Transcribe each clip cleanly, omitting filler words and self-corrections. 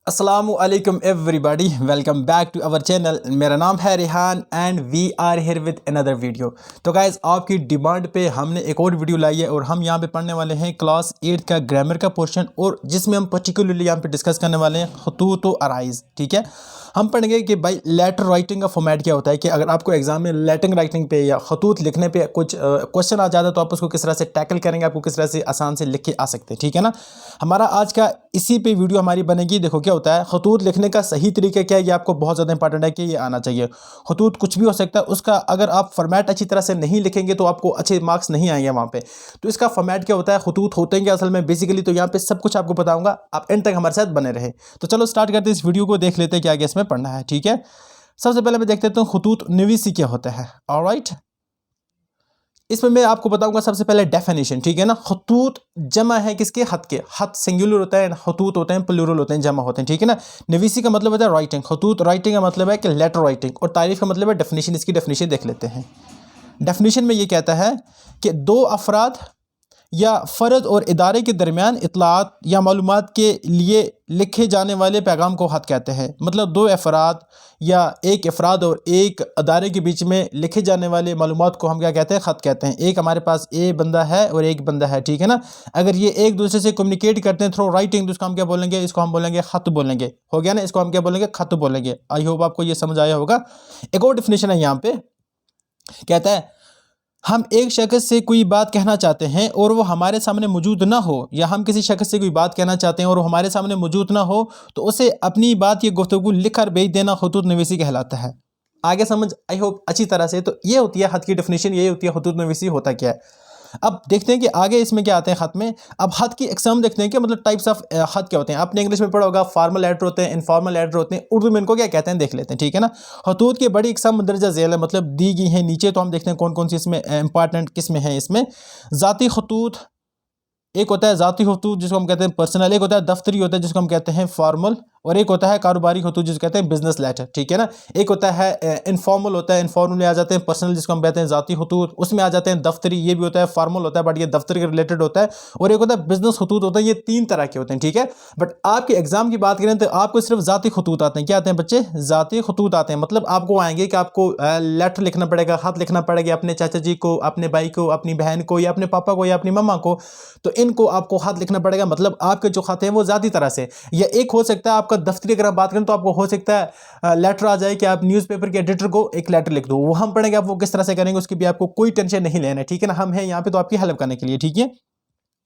अस्सलामु अलैकुम everybody, welcome back to our channel. मेरा नाम है Rehan and we are here with another video. तो गाइज़, आपकी डिमांड पे हमने एक और वीडियो लाई है और हम यहाँ पे पढ़ने वाले हैं क्लास 8 का ग्रामर का पोर्शन, और जिसमें हम पर्टिकुलरली यहाँ पे डिस्कस करने वाले हैं खतूत व अराइज़। ठीक है, हम पढ़ेंगे कि भाई लेटर राइटिंग का फॉर्मेट क्या होता है, कि अगर आपको एग्जाम में लेटर राइटिंग पे या खतूत लिखने पे कुछ क्वेश्चन आ जाता है तो आप उसको किस तरह से टैकल करेंगे, आपको किस तरह से आसान से लिख के आ सकते हैं। ठीक है ना, हमारा आज का इसी पे वीडियो हमारी बनेगी। देखो क्या होता है, खतूत लिखने का सही तरीका क्या है, ये आपको बहुत ज़्यादा इंपॉर्टेंट है कि ये आना चाहिए। खतूत कुछ भी हो सकता है, उसका अगर आप फॉर्मेट अच्छी तरह से नहीं लिखेंगे तो आपको अच्छे मार्क्स नहीं आएंगे वहाँ पे। तो इसका फॉर्मेट क्या होता है, खतूत होते हैं क्या असल में बेसिकली, तो यहाँ पे सब कुछ आपको बताऊंगा, आप एंड तक हमारे साथ बने रहे। तो चलो स्टार्ट करते हैं इस वीडियो को, देख लेते हैं क्या आगे इसमें पढ़ना है। ठीक है, सबसे पहले मैं देख लेता हूँ खतूत नवीसी क्या होता है। ऑलराइट, इसमें मैं आपको बताऊंगा सबसे पहले डेफिनेशन। ठीक है ना, खतूत जमा है किसके, खत के। खत सिंगुलर होता है, खतूत होते हैं प्लूरल होते हैं, जमा होते हैं। ठीक है ना, नवीसी का मतलब होता है राइटिंग, खतूत राइटिंग का मतलब है कि लेटर राइटिंग, और तारीफ का मतलब है डेफिनेशन। इसकी डेफिनेशन देख लेते हैं। डेफिनेशन में ये कहता है कि दो अफराद या फ़र्द और इदारे के दरमियान इतलात या मालूमात के लिए लिखे जाने वाले पैगाम को खत कहते हैं। मतलब दो अफराद या एक अफराद और एक अदारे के बीच में लिखे जाने वाले मालूमात को हम क्या कहते हैं, ख़त कहते हैं। एक हमारे पास ए बंदा है और एक बंदा है, ठीक है ना, अगर ये एक दूसरे से कम्युनिकेट करते हैं थ्रू राइटिंग, तो इसको हम क्या बोलेंगे, इसको हम बोलेंगे ख़त बोलेंगे। हो गया ना, इसको हम क्या बोलेंगे, ख़त बोलेंगे। आई होप आपको ये समझ आया होगा। एक और डिफिनेशन है यहाँ पे, कहता है हम एक शख्स से कोई बात कहना चाहते हैं और वो हमारे सामने मौजूद ना हो, या हम किसी शख्स से कोई बात कहना चाहते हैं और वो हमारे सामने मौजूद ना हो, तो उसे अपनी बात या गुफ्तगू लिखकर भेज देना खतूत नवीसी कहलाता है। आगे समझ आई होप अच्छी तरह से। तो ये होती है खत की डेफिनेशन, ये होती है खतूत नवीसी होता क्या है। अब देखते हैं कि आगे इसमें क्या आते हैं खत में। अब खत की इकसाम देखते हैं कि मतलब टाइप्स ऑफ खत क्या होते हैं। आपने इंग्लिश में पढ़ा होगा, फॉर्मल लेटर होते हैं, इनफॉर्मल लेटर होते हैं, उर्दू में इनको क्या कहते हैं देख लेते हैं। ठीक है ना, खतूत की बड़ी इकसाम मंदरजा झेल है, मतलब दी गई हैं नीचे। तो हम देखते हैं कौन कौन सी इसमें इंपॉर्टेंट किस में है। इसमें ज़ाती खतूत एक होता है, ज़ाती खतूत जिसको हम कहते हैं पर्सनल, एक होता है दफ्तरी होता है जिसको हम कहते हैं फॉर्मल, और एक होता है कारोबारी खतूत जिसको कहते हैं बिजनेस लेटर। ठीक है ना, एक होता है इनफॉर्मल होता है, इनफॉर्मल में आ जाते हैं पर्सनल जिसको हम कहते हैं ज़ाती खतूत, उसमें आ जाते हैं दफ्तरी, ये भी होता है फॉर्मल होता है बट ये दफ्तर के रिलेटेड होता है, और एक होता है बिजनेस खतूत होता है। ये तीन तरह के होते हैं। ठीक है, बट आपके एग्जाम की बात करें तो आपको सिर्फ ज़ाती खतूत आते हैं। क्या आते हैं बच्चे, ज़ाती खतूत आते हैं। मतलब आपको आएंगे कि आपको लेटर लिखना पड़ेगा, खत लिखना पड़ेगा अपने चाचा जी को, अपने भाई को, अपनी बहन को, या अपने पापा को, या अपनी मम्मा को। तो इनको आपको खत लिखना पड़ेगा। मतलब आपके जो खत हैं वो ज़ाती तरह से, या एक हो सकता है आपका दफ्तरी, अगर आप बात करें तो आपको हो सकता है लेटर आ जाए कि आप न्यूज़पेपर के एडिटर को एक लेटर लिख दो। वो हम पढ़ेंगे, आप वो किस तरह से करेंगे उसकी भी आपको कोई टेंशन नहीं लेना है। ठीक है ना, हम हैं यहाँ पे तो आपकी हेल्प करने के लिए। ठीक है,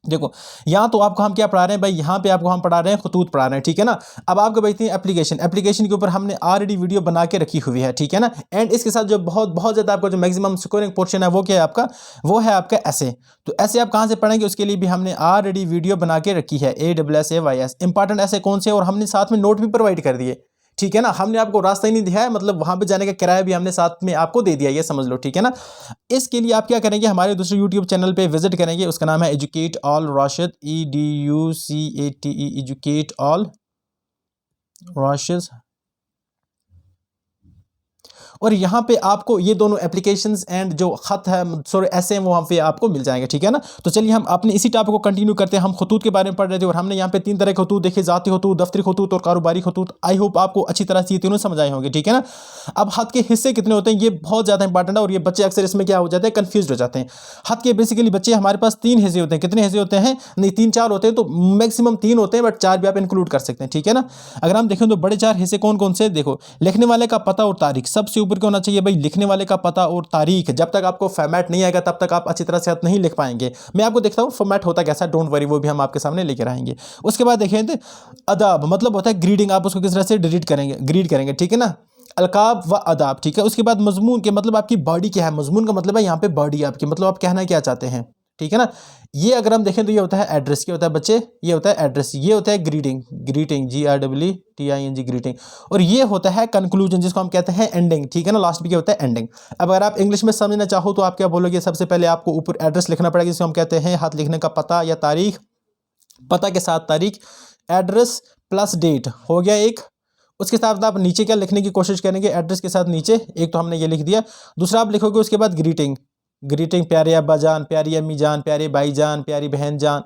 देखो यहाँ तो आपको हम क्या पढ़ा रहे हैं भाई, यहाँ पे आपको हम पढ़ा रहे हैं खतूत पढ़ा रहे हैं। ठीक है ना, अब आपको बैठती है एप्लीकेशन। एप्लीकेशन के ऊपर हमने ऑलरेडी वीडियो बना के रखी हुई है। ठीक है ना, एंड इसके साथ जो बहुत बहुत ज़्यादा आपका जो मैक्सिमम स्कोरिंग पोर्शन है वो क्या है आपका, वो है आपका ऐसे। तो ऐसे आप कहाँ से पढ़ेंगे, उसके लिए भी हमने ऑलरेडी वीडियो बना के रखी है, ASSAYS इंपॉर्टेंट ऐसे कौन से, और हमने साथ में नोट भी प्रोवाइड कर दिए। ठीक है ना, हमने आपको रास्ता ही नहीं दिया है, मतलब वहां पे जाने का किराया भी हमने साथ में आपको दे दिया, ये समझ लो। ठीक है ना, इसके लिए आप क्या करेंगे, हमारे दूसरे यूट्यूब चैनल पे विजिट करेंगे, उसका नाम है educate all Rashid, EDUCATE, educate all Rashid. और यहाँ पे आपको ये दोनों एप्लीकेशंस एंड जो खत है, सॉरी ऐसे हैं, वो वहाँ पे आपको मिल जाएंगे। ठीक है ना, तो चलिए हम अपने इसी टॉपिक को कंटिन्यू करते हैं। हम खतूत के बारे में पढ़ रहे थे और हमने यहाँ पे तीन तरह के खतूत देखे, ज़ाती खतूत, दफ्तरी खतूत और कारोबारी खतूत। आई होप आपको अच्छी तरह से ये तीनों समझ आए होंगे। ठीक है ना, अब खत के हिस्से कितने होते हैं, ये बहुत ज़्यादा इंपॉर्टेंट है, और ये बच्चे अक्सर इसमें क्या हो जाते हैं, कन्फ्यूज हो जाते हैं। खत के बेसिकली बच्चे हमारे पास तीन हिस्से होते हैं। कितने हिस्से होते हैं, नहीं तीन चार होते हैं, तो मैक्सिमम तीन होते हैं, बट चार भी आप इंक्लूड कर सकते हैं। ठीक है ना, अगर हम देखें तो बड़े चार हिस्से कौन कौन से, देखो लिखने वाले का पता और तारीख सबसे ऊपर क्या होना चाहिए भाई, लिखने वाले का पता और तारीख। जब तक आपको फॉर्मेट नहीं आएगा तब तक आप अच्छी तरह से नहीं लिख पाएंगे। मैं आपको देखता हूँ फॉर्मेट होता कैसा, डोंट वरी, वो भी हम आपके सामने लेकर आएंगे। उसके बाद देखें तो अदाब मतलब होता है ग्रीडिंग, आप उसको किस तरह से ग्रीड करेंगे। ठीक है ना, अलकाब व अदाब। ठीक है, उसके बाद मजमून के मतलब आपकी बॉडी क्या है, मजमून का मतलब है यहाँ पे बॉडी आपकी, मतलब आप कहना क्या चाहते हैं। ठीक है ना, ये अगर हम देखें तो ये होता है एड्रेस। क्या होता है बच्चे, ये होता है एड्रेस। ये होता है ग्रीटिंग, GREETING ग्रीटिंग। और ये होता है कंक्लूजन जिसको हम कहते हैं एंडिंग। ठीक है ना, लास्ट में क्या होता है एंडिंग। अब अगर आप इंग्लिश में समझना चाहो तो आप क्या बोलोगे, सबसे पहले आपको ऊपर एड्रेस लिखना पड़ेगा जिसको हम कहते हैं हाथ लिखने का पता या तारीख, पता के साथ तारीख, एड्रेस प्लस डेट हो गया एक। उसके साथ आप नीचे क्या लिखने की कोशिश करेंगे, एड्रेस के साथ नीचे एक तो हमने ये लिख दिया। दूसरा आप लिखोगे उसके बाद ग्रीटिंग, प्यारे अब्बा जान, प्यारी अम्मी जान, प्यारे भाई जान, प्यारी बहन जान,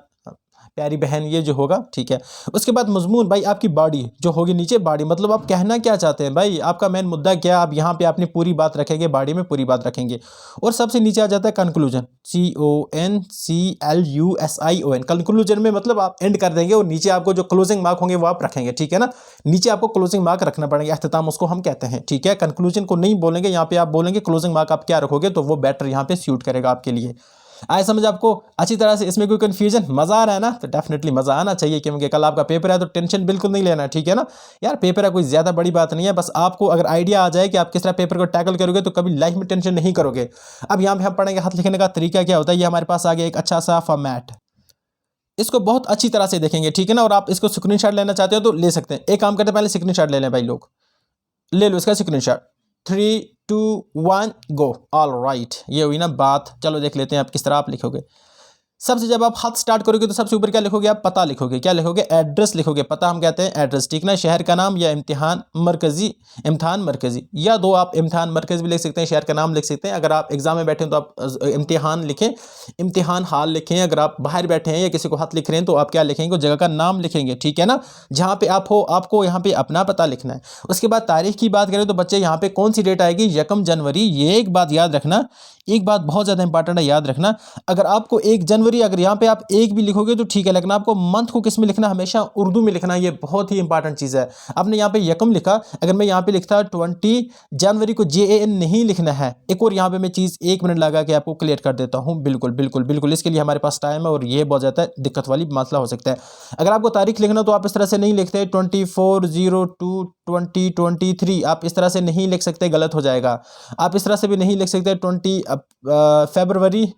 प्यारी बहन ये जो होगा, ठीक है। उसके बाद मजमून भाई आपकी बॉडी जो होगी नीचे, बॉडी मतलब आप कहना क्या चाहते हैं भाई, आपका मेन मुद्दा क्या, आप यहाँ पे अपनी पूरी बात रखेंगे, बॉडी में पूरी बात रखेंगे। और सबसे नीचे आ जाता है कंक्लूजन, CONCLUSION। कंक्लूजन में मतलब आप एंड कर देंगे और नीचे आपको जो क्लोजिंग मार्क होंगे वो आप रखेंगे, ठीक है ना। नीचे आपको क्लोजिंग मार्क रखना पड़ेगा, अख्ताम उसको हम कहते हैं, ठीक है। कंक्लूजन को नहीं बोलेंगे यहाँ पे, आप बोलेंगे क्लोजिंग मार्क आप क्या रखोगे, तो वो बेटर यहाँ पे सूट करेगा आपके लिए। आए समझ आपको अच्छी तरह से, इसमें कोई कंफ्यूजन, मजा आ रहा है ना, तो डेफिनेटली मजा आना चाहिए, क्योंकि कल आपका पेपर है तो टेंशन बिल्कुल नहीं लेना, ठीक है ना यार। पेपर है कोई ज्यादा बड़ी बात नहीं है, बस आपको अगर आइडिया आ जाए कि आप किस तरह पेपर को टैकल करोगे तो कभी लाइफ में टेंशन नहीं करोगे। अब यहाँ पे हम पढ़ेंगे हाथ लिखने का तरीका क्या होता है। ये हमारे पास आ गया एक अच्छा सा फॉर्मेट, इसको बहुत अच्छी तरह से देखेंगे, ठीक है ना। और आप इसको स्क्रीनशॉट लेना चाहते हो तो ले सकते हैं। एक काम करते हैं, पहले स्क्रीनशॉट ले लें भाई लोग, ले लो इसका स्क्रीनशॉट। 3 2 1 गो। ऑल राइट, ये हुई ना बात। चलो देख लेते हैं आप किस तरह आप लिखोगे। सबसे जब आप हाथ स्टार्ट करोगे तो सबसे ऊपर क्या लिखोगे आप, पता लिखोगे। क्या लिखोगे, एड्रेस लिखोगे। पता हम कहते हैं एड्रेस, ठीक ना। शहर का नाम या इम्तिहान मरकजी, इम्तिहान मरकजी, या दो आप इम्तिहान मरकज भी लिख सकते हैं, शहर का नाम लिख सकते हैं। अगर आप एग्जाम में बैठे हैं तो आप इम्तिहान लिखें, इम्तिहान हाल लिखें। अगर आप बाहर बैठे हैं या किसी को हाथ लिख रहे हैं तो आप क्या लिखेंगे, जगह का नाम लिखेंगे, ठीक है ना। जहाँ पे आप हो आपको यहाँ पे अपना पता लिखना है। उसके बाद तारीख की बात करें तो बच्चे यहाँ पे कौन सी डेट आएगी, 1 जनवरी। ये एक बात याद रखना, एक बात बहुत ज़्यादा इंपॉर्टेंट है, याद रखना। अगर आपको 1 जनवरी, अगर यहाँ पे आप एक भी लिखोगे तो ठीक है, लेकिन आपको मंथ को किस में लिखना, हमेशा उर्दू में लिखना। ये बहुत ही इंपॉर्टेंट चीज़ है। आपने यहाँ पे यकम लिखा, अगर मैं यहाँ पे लिखता 20 जनवरी को JAN नहीं लिखना है। एक और यहाँ पे मैं चीज़ 1 मिनट लगा के आपको क्लियर कर देता हूँ। बिल्कुल बिल्कुल बिल्कुल, इसके लिए हमारे पास टाइम है और ये बहुत ज़्यादा दिक्कत वाली मसला हो सकता है। अगर आपको तारीख लिखना तो आप इस तरह से नहीं लिखते 24/02/2023, आप इस तरह से नहीं लिख सकते, गलत हो जाएगा। आप इस तरह से भी नहीं लिख सकते 20 फरवरी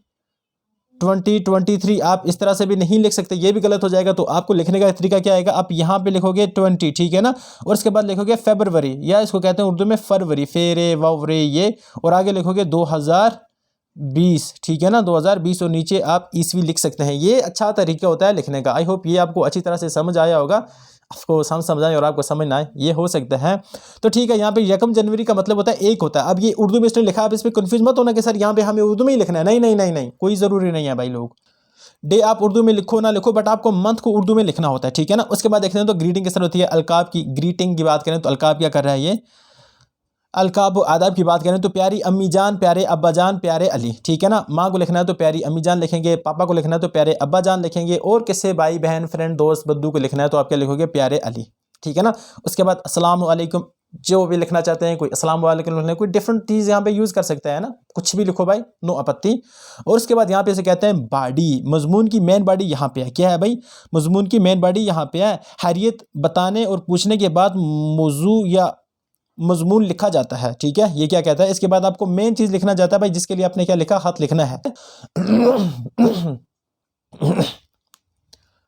2023, आप इस तरह से भी नहीं लिख सकते, ये भी गलत हो जाएगा। तो आपको लिखने का तरीका क्या आएगा, आप यहाँ पे लिखोगे 20, ठीक है ना। और उसके बाद लिखोगे फरवरी, या इसको कहते हैं उर्दू में फरवरी, फेरे ववरे ये, और आगे लिखोगे 2020, ठीक है ना, 2020, और नीचे आप ईस्वी लिख सकते हैं। ये अच्छा तरीका होता है लिखने का। आई होप ये आपको अच्छी तरह से समझ आया होगा। आपको समझ आए और आपको समझ ना आए, ये हो सकता है। तो ठीक है, यहाँ पे 1 जनवरी का मतलब होता है एक होता है। अब ये उर्दू में इसने लिखा, आप इस पर कन्फ्यूज मत होना कि सर यहाँ पे हमें उर्दू में ही लिखना है। नहीं नहीं नहीं नहीं, कोई ज़रूरी नहीं है भाई लोग। डे आप उर्दू में लिखो ना लिखो, बट आपको मंथ को उर्दू में लिखना होता है, ठीक है ना। उसके बाद देखते हैं तो ग्रीटिंग किस तरह होती है। अलकाब की ग्रीटिंग की बात करें तो अलकाब क्या कर रहा है ये, अलकाब आदाब की बात करें तो प्यारी अम्मी जान, प्यारे अब्बा जान, प्यारे अली, ठीक है ना। माँ को लिखना है तो प्यारी अम्मी जान लिखेंगे, पापा को लिखना है तो प्यारे अब्बा जान लिखेंगे, और किससे भाई बहन फ्रेंड दोस्त बद्दू को लिखना है तो आप क्या लिखोगे, प्यारे अली, ठीक है ना। उसके बाद अस्सलाम वालेकुम, जो भी लिखना चाहते हैं, कोई अस्सलाम वालेकुम लिखना है, कोई डिफरेंट चीज़ यहाँ पे यूज़ कर सकता है ना, कुछ भी लिखो भाई, नो आपत्ति। और उसके बाद यहाँ पे इसे कहते हैं बॉडी। मजमून की मेन बॉडी यहाँ पे है, क्या है भाई, मजमून की मेन बॉडी यहाँ पे है। हैरियत बताने और पूछने के बाद मौजू या मजमून लिखा जाता है, ठीक है। ये क्या कहता है, इसके बाद आपको मेन चीज़ लिखना जाता है भाई, जिसके लिए आपने क्या लिखा, हाथ लिखना है।